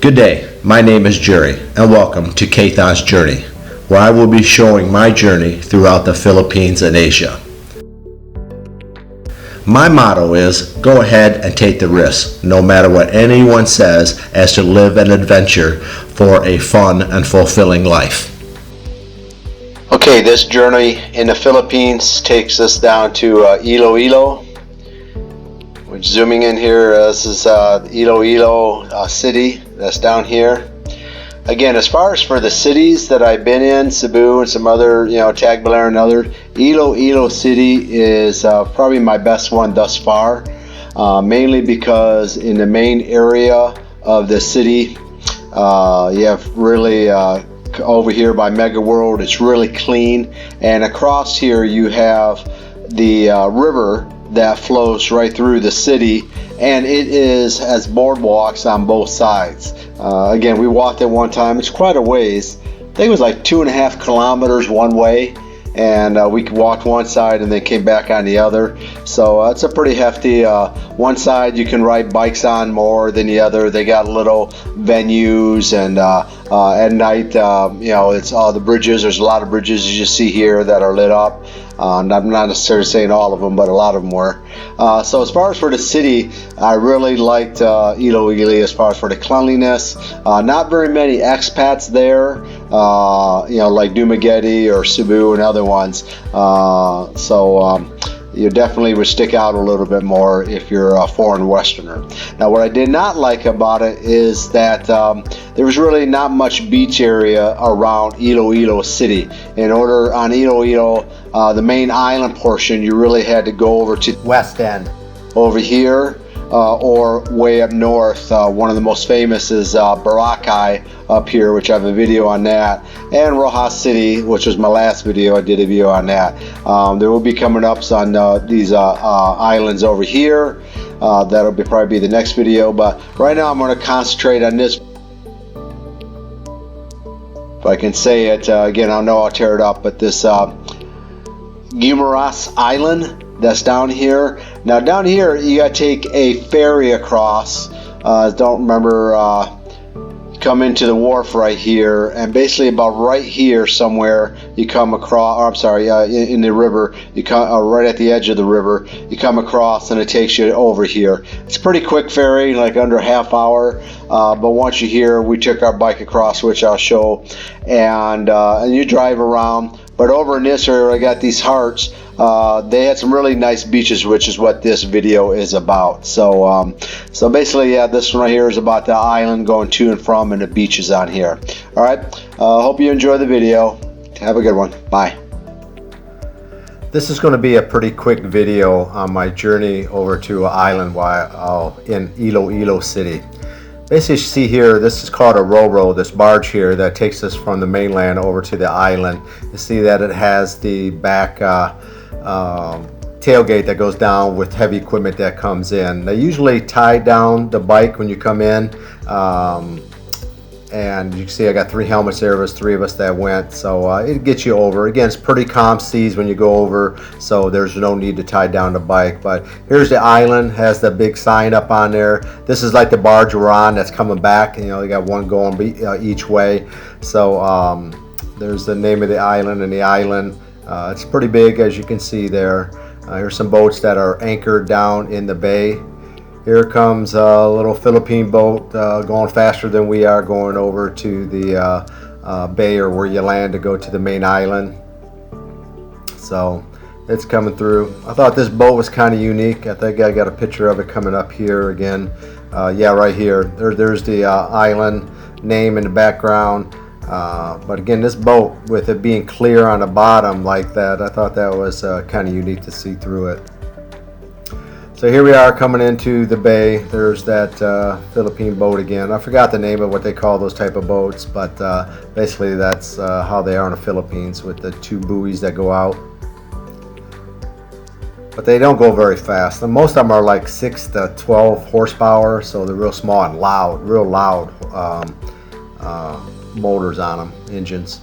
Good day, my name is Jerry, and welcome to Kathon's Journey, where I will be showing my journey throughout the Philippines and Asia. My motto is, go ahead and take the risk, no matter what anyone says, as to live an adventure for a fun and fulfilling life. Okay, this journey in the Philippines takes us down to Iloilo. We're zooming in here. This is Iloilo City. That's down here. Again, as far as for the cities that I've been in, Cebu and some other, Tagbilaran and other, Iloilo City is probably my best one thus far. Mainly because in the main area of the city, you have really over here by Mega World, it's really clean, and across here you have the river that flows right through the city, and it has boardwalks on both sides. Again, we walked it one time. It's quite a ways. I think it was like 2.5 kilometers one way, and we walked one side and then came back on the other. So it's a pretty hefty. One side you can ride bikes on more than the other. They got little venues, and at night, it's all the bridges. There's a lot of bridges you see here that are lit up. I'm not necessarily saying all of them, but a lot of them were. So as far as for the city, I really liked Iloilo as far as for the cleanliness. Not very many expats there, like Dumaguete or Cebu and other ones. You definitely would stick out a little bit more if you're a foreign Westerner. Now, what I did not like about it is that there was really not much beach area around Iloilo City. On Iloilo, the main island portion, you really had to go over to West End over here, or way up north. One of the most famous is Boracay up here, which I have a video on that, and Rojas City, which was my last video. I did a video on that. There will be coming ups on these islands over here. That'll probably be the next video, but right now I'm going to concentrate on this. If I can say it again, I know I'll tear it up, but this Guimaras Island that's down here. Now down here you gotta take a ferry across. Don't remember. Come into the wharf right here, and basically about right here somewhere you come across. In the river. You come right at the edge of the river. You come across, and it takes you over here. It's a pretty quick ferry, like under a half hour. But once you're here, we took our bike across, which I'll show, and you drive around. But over in this area, I got these hearts. They had some really nice beaches, which is what this video is about. So basically, yeah, this one right here is about the island going to and from, and the beaches on here. All right. Hope you enjoy the video. Have a good one. Bye. This is going to be a pretty quick video on my journey over to an island in Iloilo City. Basically, you see here, this is called a ro-ro, this barge here that takes us from the mainland over to the island. You see that it has the back tailgate that goes down with heavy equipment that comes in. They usually tie down the bike when you come in, and you can see I got 3 helmets there. There was 3 of us that went, so it gets you over. Again, it's pretty calm seas when you go over, so there's no need to tie down the bike. But here's the island, has the big sign up on there. This is like the barge we're on that's coming back. They got one going each way. So there's the name of the island, and the island, it's pretty big, as you can see there. Here's some boats that are anchored down in the bay. Here comes a little Philippine boat going faster than we are, going over to the bay, or where you land to go to the main island. So it's coming through. I thought this boat was kind of unique. I think I got a picture of it coming up here again. Yeah, right here. There's the island name in the background. But again, this boat, with it being clear on the bottom like that, I thought that was kind of unique to see through it. So here we are coming into the bay. There's that Philippine boat again. I forgot the name of what they call those type of boats, but basically that's how they are in the Philippines, with the 2 buoys that go out. But they don't go very fast. And most of them are like 6 to 12 horsepower, so they're real small and loud, real loud motors on them, engines.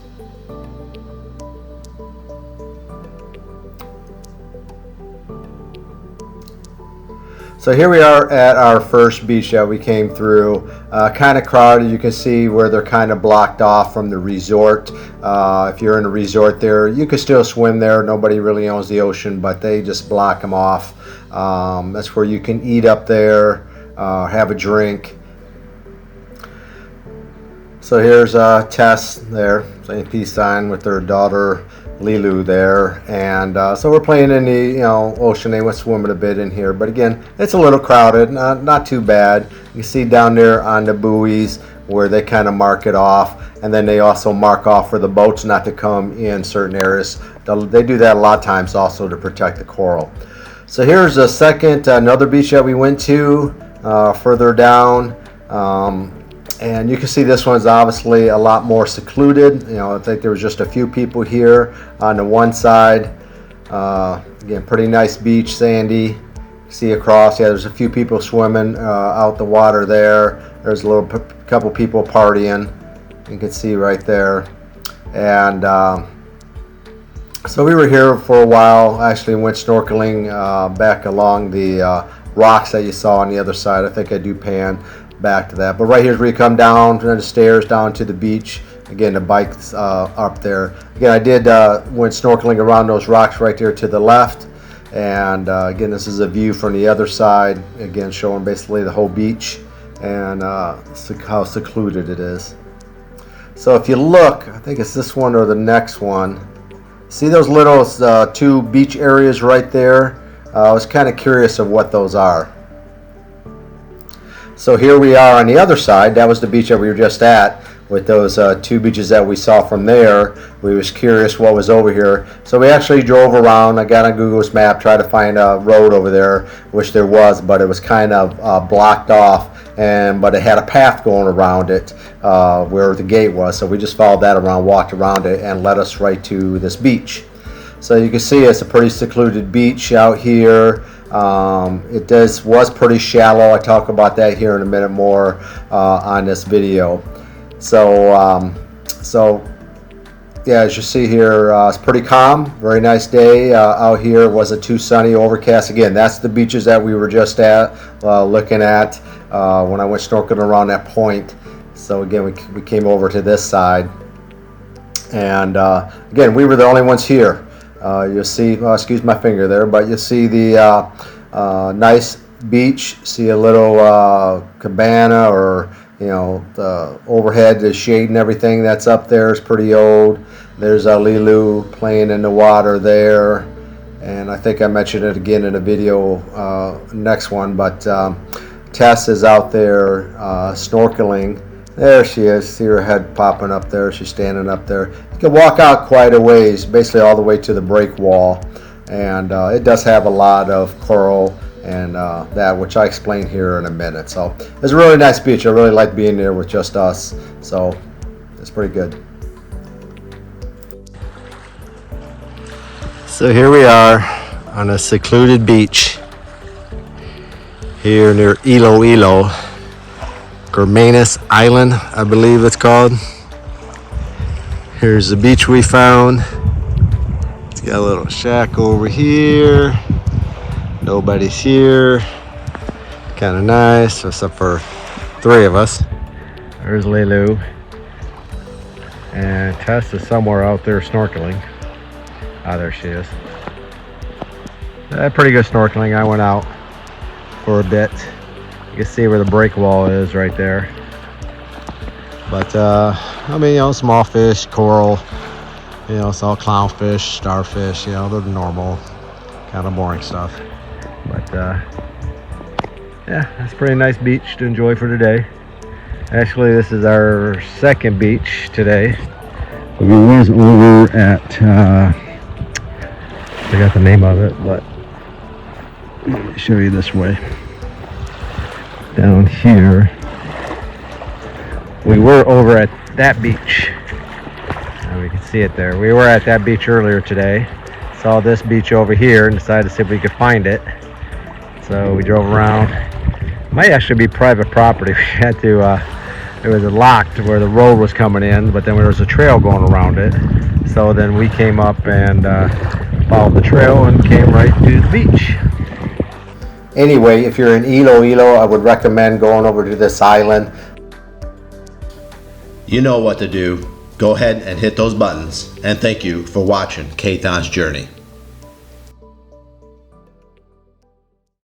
So here we are at our first beach that we came through. Kind of crowded. You can see where they're kind of blocked off from the resort. If you're in a resort there, you can still swim there. Nobody really owns the ocean, but they just block them off. That's where you can eat up there, have a drink. So here's Tess there, saying peace sign with their daughter Lilu there, and so we're playing in the ocean. They went swimming a bit in here, but again, it's a little crowded, not too bad. You see down there on the buoys where they kind of mark it off, and then they also mark off for the boats not to come in certain areas. They do that a lot of times also to protect the coral. So here's a second, another beach that we went to further down. And you can see this one's obviously a lot more secluded. I think there was just a few people here on the one side. Again, pretty nice beach, sandy. See across, yeah, there's a few people swimming out the water there. There's a couple people partying. You can see right there. And so we were here for a while. Actually went snorkeling back along the rocks that you saw on the other side. I think I do pan back to that, but right here is where you come down the stairs down to the beach. Again, the bike's up there. Again, I did went snorkeling around those rocks right there to the left, and again, this is a view from the other side, again showing basically the whole beach and how secluded it is. So if you look, I think it's this one or the next one, see those little two beach areas right there? I was kind of curious of what those are. So here we are on the other side. That was the beach that we were just at with those two beaches that we saw from there. We was curious what was over here. So we actually drove around. I got on Google's map, tried to find a road over there, which there was, but it was kind of blocked off. But it had a path going around it where the gate was. So we just followed that around, walked around it, and led us right to this beach. So you can see it's a pretty secluded beach out here. It was pretty shallow. I talk about that here in a minute more on this video. So yeah, as you see here, it's pretty calm. Very nice day out here. It wasn't too sunny, overcast. Again, that's the beaches that we were just at looking at when I went snorkeling around that point. So again, we came over to this side, and again, we were the only ones here. You'll see, excuse my finger there, but you'll see the nice beach. See a little cabana, or the overhead, the shade and everything that's up there is pretty old. There's Lilu playing in the water there, and I think I mentioned it again in a video next one, but Tess is out there snorkeling. There she is. See her head popping up there. She's standing up there. You can walk out quite a ways, basically all the way to the break wall, and it does have a lot of coral and that, which I explain here in a minute. So it's a really nice beach. I really like being there with just us, so it's pretty good. So here we are on a secluded beach here near Iloilo. Guimaras Island, I believe it's called. Here's the beach we found. It's got a little shack over here. Nobody's here. Kind of nice, except for three of us. There's Lilu. And Tess is somewhere out there snorkeling. Ah, there she is. Pretty good snorkeling. I went out for a bit. You can see where the break wall is right there. But I mean, small fish, coral, it's all clownfish, starfish, they're the normal kind of boring stuff. But yeah, it's a pretty nice beach to enjoy for today. Actually, this is our second beach today. We was over at I forgot the name of it, but let me show you this way. Down here, we were over at that beach, and we can see it there. We were at that beach earlier today, saw this beach over here, and decided to see if we could find it. So we drove around. It might actually be private property. We had to it was locked where the road was coming in, but then there was a trail going around it. So then we came up and followed the trail and came right to the beach. Anyway, if you're in Iloilo, I would recommend going over to this island. You know what to do. Go ahead and hit those buttons. And thank you for watching Kathon's Journey.